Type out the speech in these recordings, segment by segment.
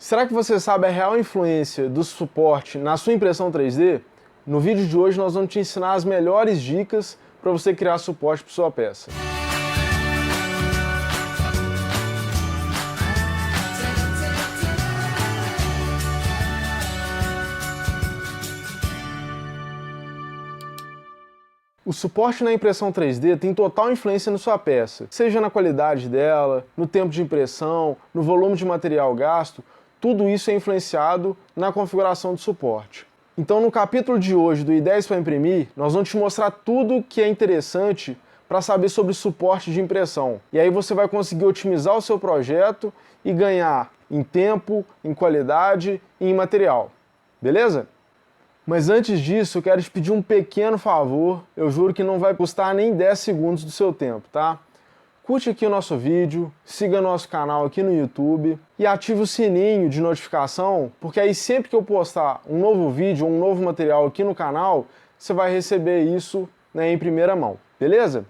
Será que você sabe a real influência do suporte na sua impressão 3D? No vídeo de hoje nós vamos te ensinar as melhores dicas para você criar suporte para sua peça. O suporte na impressão 3D tem total influência na sua peça, seja na qualidade dela, no tempo de impressão, no volume de material gasto, tudo isso é influenciado na configuração do suporte. Então no capítulo de hoje do Ideias para Imprimir, nós vamos te mostrar tudo que é interessante para saber sobre suporte de impressão. E aí você vai conseguir otimizar o seu projeto e ganhar em tempo, em qualidade e em material. Beleza? Mas antes disso, eu quero te pedir um pequeno favor, eu juro que não vai custar nem 10 segundos do seu tempo, tá? Curte aqui o nosso vídeo, siga nosso canal aqui no YouTube e ative o sininho de notificação, porque aí sempre que eu postar um novo vídeo ou um novo material aqui no canal, você vai receber isso, né, em primeira mão, beleza?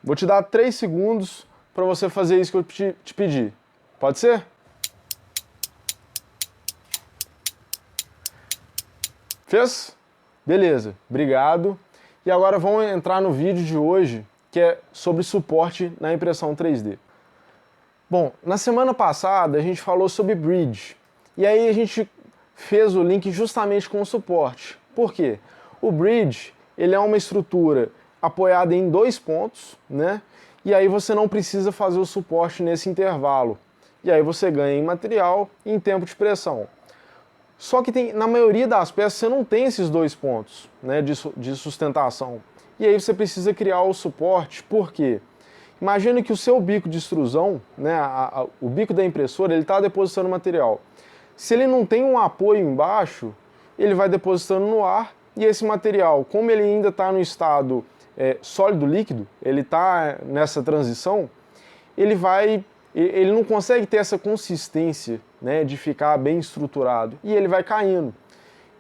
Vou te dar 3 segundos para você fazer isso que eu te pedi. Pode ser? Fez? Beleza, obrigado. E agora vamos entrar no vídeo de hoje, que é sobre suporte na impressão 3D. Bom, na semana passada a gente falou sobre Bridge, e aí a gente fez o link justamente com o suporte. Por quê? O Bridge, ele é uma estrutura apoiada em 2 pontos, né? E aí você não precisa fazer o suporte nesse intervalo. E aí você ganha em material e em tempo de pressão. Só que na maioria das peças você não tem esses 2 pontos, né, de sustentação. E aí você precisa criar o suporte, por quê? Imagina que o seu bico de extrusão, né, o bico da impressora, ele está depositando material. Se ele não tem um apoio embaixo, ele vai depositando no ar, e esse material, como ele ainda está no estado sólido-líquido, ele está nessa transição, ele não consegue ter essa consistência, né, de ficar bem estruturado, e ele vai caindo.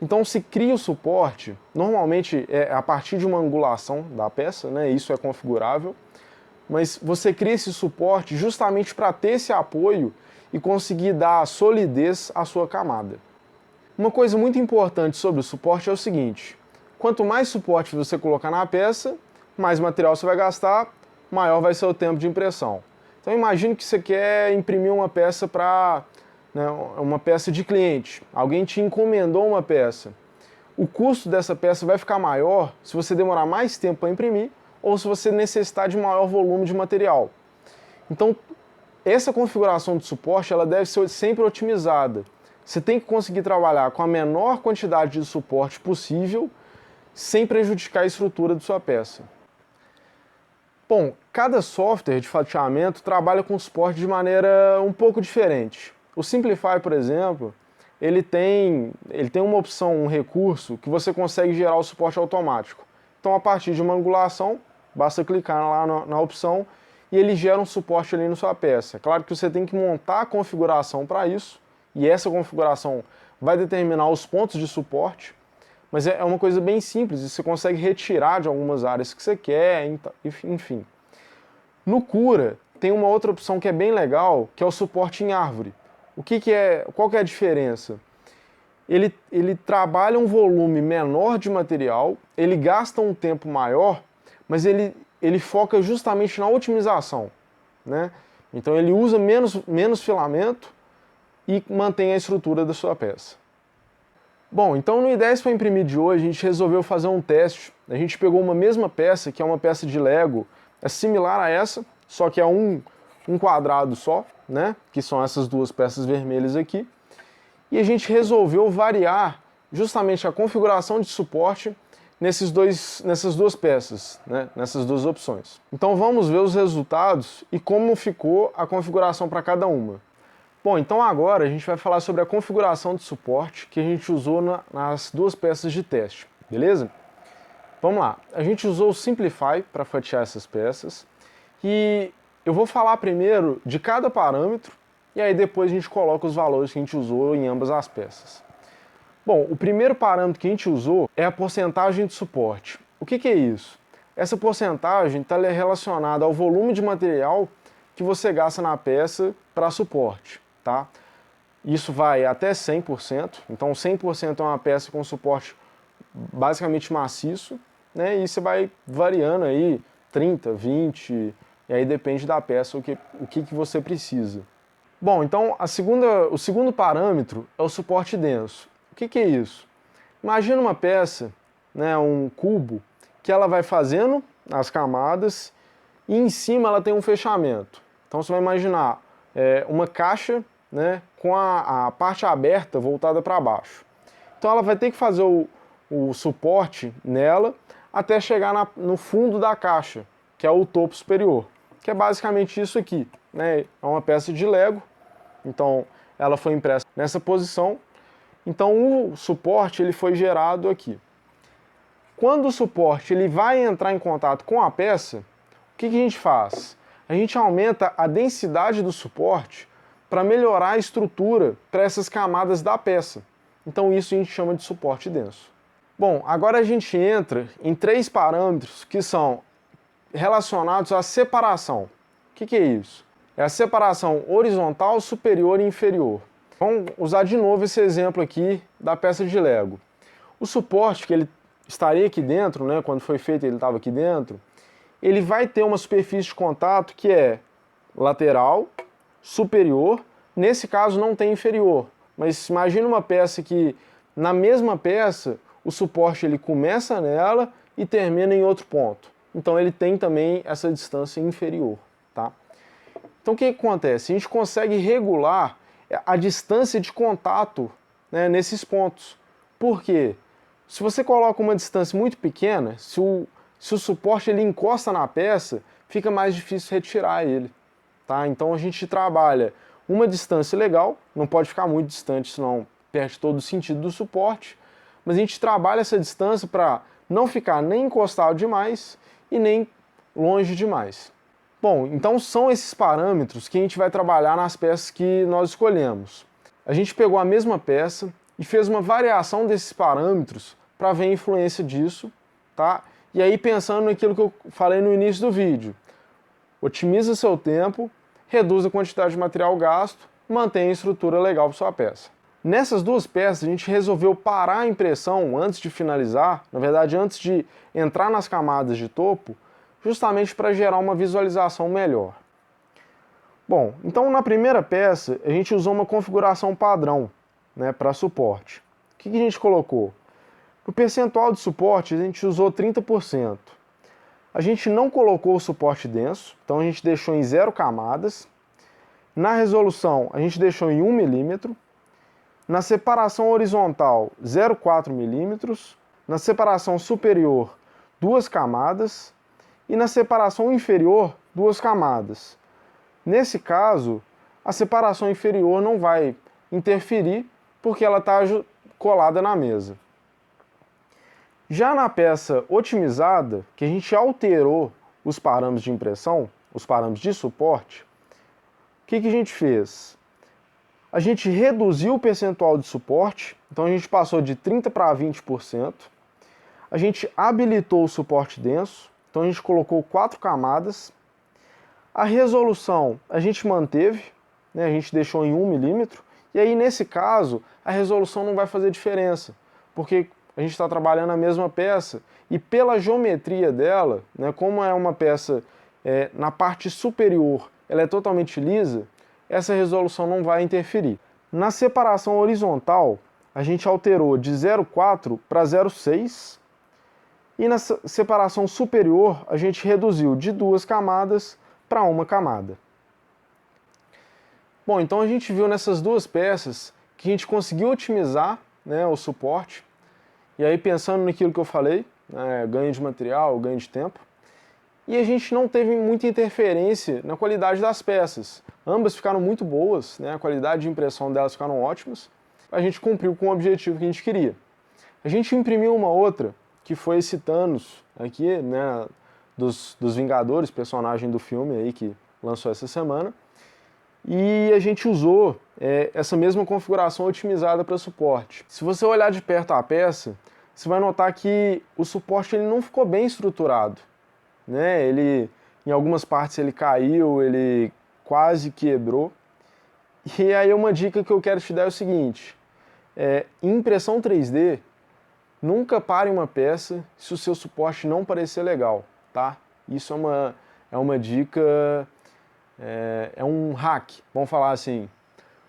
Então se cria o suporte, normalmente é a partir de uma angulação da peça, né, isso é configurável, mas você cria esse suporte justamente para ter esse apoio e conseguir dar solidez à sua camada. Uma coisa muito importante sobre o suporte é o seguinte: quanto mais suporte você colocar na peça, mais material você vai gastar, maior vai ser o tempo de impressão. Então imagine que você quer imprimir uma peça para, né, uma peça de cliente. Alguém te encomendou uma peça. O custo dessa peça vai ficar maior se você demorar mais tempo para imprimir ou se você necessitar de maior volume de material. Então essa configuração de suporte ela deve ser sempre otimizada. Você tem que conseguir trabalhar com a menor quantidade de suporte possível sem prejudicar a estrutura de sua peça. Bom, cada software de fatiamento trabalha com suporte de maneira um pouco diferente. O Simplify, por exemplo, ele tem uma opção, um recurso, que você consegue gerar o suporte automático. Então, a partir de uma angulação, basta clicar lá na opção e ele gera um suporte ali na sua peça. É claro que você tem que montar a configuração para isso, e essa configuração vai determinar os pontos de suporte, mas é uma coisa bem simples, e você consegue retirar de algumas áreas que você quer, enfim. No Cura, tem uma outra opção que é bem legal, que é o suporte em árvore. Qual que é a diferença? Ele trabalha um volume menor de material, ele gasta um tempo maior, mas ele foca justamente na otimização, né? Então ele usa menos filamento e mantém a estrutura da sua peça. Bom, então no Ideias para Imprimir de hoje a gente resolveu fazer um teste. A gente pegou uma mesma peça, que é uma peça de Lego, é similar a essa, só que é um quadrado só, né? Que são essas 2 peças vermelhas aqui. E a gente resolveu variar justamente a configuração de suporte nessas 2 peças, né? Nessas 2 opções. Então vamos ver os resultados e como ficou a configuração para cada uma. Bom, então agora a gente vai falar sobre a configuração de suporte que a gente usou nas 2 peças de teste, beleza? Vamos lá, a gente usou o Simplify para fatiar essas peças e eu vou falar primeiro de cada parâmetro e aí depois a gente coloca os valores que a gente usou em ambas as peças. Bom, o primeiro parâmetro que a gente usou é a porcentagem de suporte. O que é isso? Essa porcentagem está relacionada ao volume de material que você gasta na peça para suporte, tá? Isso vai até 100%, então 100% é uma peça com suporte basicamente maciço, né? E você vai variando aí 30, 20, e aí depende da peça o que você precisa. Bom, então o segundo parâmetro é o suporte denso. O que é isso? Imagina uma peça, né, um cubo, que ela vai fazendo as camadas e em cima ela tem um fechamento. Então você vai imaginar uma caixa, né, com a parte aberta voltada para baixo. Então ela vai ter que fazer o suporte nela até chegar no fundo da caixa, que é o topo superior, que é basicamente isso aqui, né? É uma peça de Lego, então ela foi impressa nessa posição, então o suporte ele foi gerado aqui. Quando o suporte ele vai entrar em contato com a peça, o que a gente faz? A gente aumenta a densidade do suporte para melhorar a estrutura para essas camadas da peça. Então isso a gente chama de suporte denso. Bom, agora a gente entra em 3 parâmetros que são relacionados à separação. O que é isso? É a separação horizontal, superior e inferior. Vamos usar de novo esse exemplo aqui da peça de Lego. O suporte que ele estaria aqui dentro, né, quando foi feito ele estava aqui dentro, ele vai ter uma superfície de contato que é lateral, superior, nesse caso não tem inferior, mas imagina uma peça que na mesma peça o suporte ele começa nela e termina em outro ponto. Então ele tem também essa distância inferior, tá? Então o que acontece? A gente consegue regular a distância de contato, né, nesses pontos. Por quê? Se você coloca uma distância muito pequena, se o suporte ele encosta na peça, fica mais difícil retirar ele, tá? Então a gente trabalha uma distância legal, não pode ficar muito distante, senão perde todo o sentido do suporte, mas a gente trabalha essa distância para não ficar nem encostado demais e nem longe demais. Bom, então são esses parâmetros que a gente vai trabalhar nas peças que nós escolhemos. A gente pegou a mesma peça e fez uma variação desses parâmetros para ver a influência disso, tá? E aí pensando naquilo que eu falei no início do vídeo, otimiza seu tempo, reduz a quantidade de material gasto, mantém a estrutura legal para sua peça. Nessas 2 peças a gente resolveu parar a impressão antes de finalizar, na verdade antes de entrar nas camadas de topo, justamente para gerar uma visualização melhor. Bom, então na primeira peça a gente usou uma configuração padrão, né, para suporte. O que a gente colocou? No percentual de suporte a gente usou 30%. A gente não colocou o suporte denso, então a gente deixou em 0 camadas. Na resolução a gente deixou em 1 milímetro. Na separação horizontal 0,4 milímetros. Na separação superior 2 camadas. E na separação inferior 2 camadas. Nesse caso, a separação inferior não vai interferir porque ela está colada na mesa. Já na peça otimizada, que a gente alterou os parâmetros de impressão, os parâmetros de suporte, o que a gente fez? A gente reduziu o percentual de suporte, então a gente passou de 30% para 20%. A gente habilitou o suporte denso, então a gente colocou 4 camadas. A resolução a gente manteve, né, a gente deixou em 1 milímetro, e aí nesse caso a resolução não vai fazer diferença, porque a gente está trabalhando a mesma peça e pela geometria dela, né, como é uma peça na parte superior, ela é totalmente lisa, essa resolução não vai interferir. Na separação horizontal, a gente alterou de 0,4 para 0,6 e na separação superior a gente reduziu de 2 camadas para 1 camada. Bom, então a gente viu nessas 2 peças que a gente conseguiu otimizar, né, o suporte. E aí pensando naquilo que eu falei, né, ganho de material, ganho de tempo, e a gente não teve muita interferência na qualidade das peças. Ambas ficaram muito boas, né, a qualidade de impressão delas ficaram ótimas, a gente cumpriu com o objetivo que a gente queria. A gente imprimiu uma outra, que foi esse Thanos aqui, né, dos Vingadores, personagem do filme aí que lançou essa semana, e a gente usou essa mesma configuração otimizada para suporte. Se você olhar de perto a peça, você vai notar que o suporte ele não ficou bem estruturado, né? Ele, em algumas partes ele caiu, ele quase quebrou. E aí uma dica que eu quero te dar é o seguinte, em impressão 3D, nunca pare uma peça se o seu suporte não parecer legal, tá? Isso é uma dica, é um hack, vamos falar assim.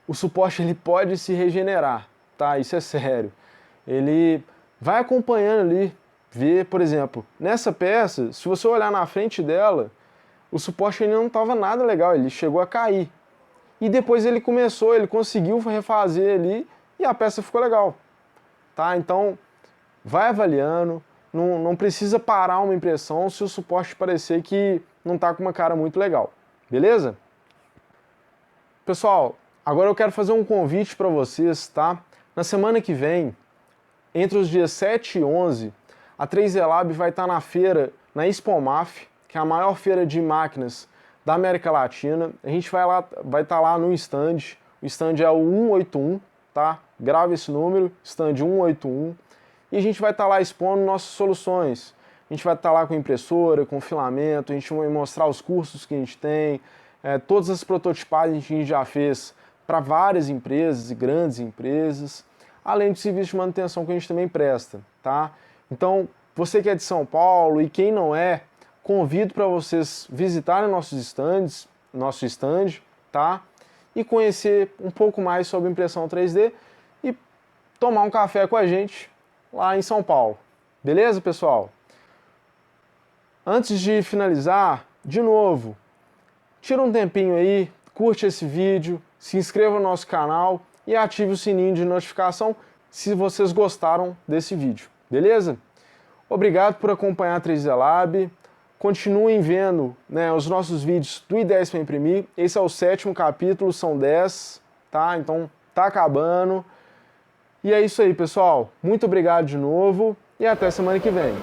O suporte ele pode se regenerar, tá? Isso é sério. Ele vai acompanhando ali, vê, por exemplo, nessa peça, se você olhar na frente dela, o suporte ele não estava nada legal, ele chegou a cair. E depois ele conseguiu refazer ali e a peça ficou legal, tá? Então, vai avaliando, não precisa parar uma impressão se o suporte parecer que não está com uma cara muito legal, beleza? Pessoal, agora eu quero fazer um convite para vocês, tá? Na semana que vem, entre os dias 7 e 11, a 3D Lab vai estar na feira, na Expomaf, que é a maior feira de máquinas da América Latina. A gente vai estar lá no stand, o stand é o 181, tá? Grava esse número, stand 181, e a gente vai estar lá expondo nossas soluções. A gente vai estar lá com impressora, com filamento, a gente vai mostrar os cursos que a gente tem, todas as prototipagens que a gente já fez para várias empresas e grandes empresas, além do serviço de manutenção que a gente também presta, tá? Então, você que é de São Paulo e quem não é, convido para vocês visitarem nossos stands, nosso stand, tá? E conhecer um pouco mais sobre impressão 3D e tomar um café com a gente lá em São Paulo. Beleza, pessoal? Antes de finalizar, de novo, tira um tempinho aí, curte esse vídeo, se inscreva no nosso canal e ative o sininho de notificação se vocês gostaram desse vídeo, beleza? Obrigado por acompanhar a 3D Lab. Continuem vendo, né, os nossos vídeos do I10 para imprimir. Esse é o 7º capítulo, são 10, tá? Então tá acabando. E é isso aí, pessoal. Muito obrigado de novo e até semana que vem.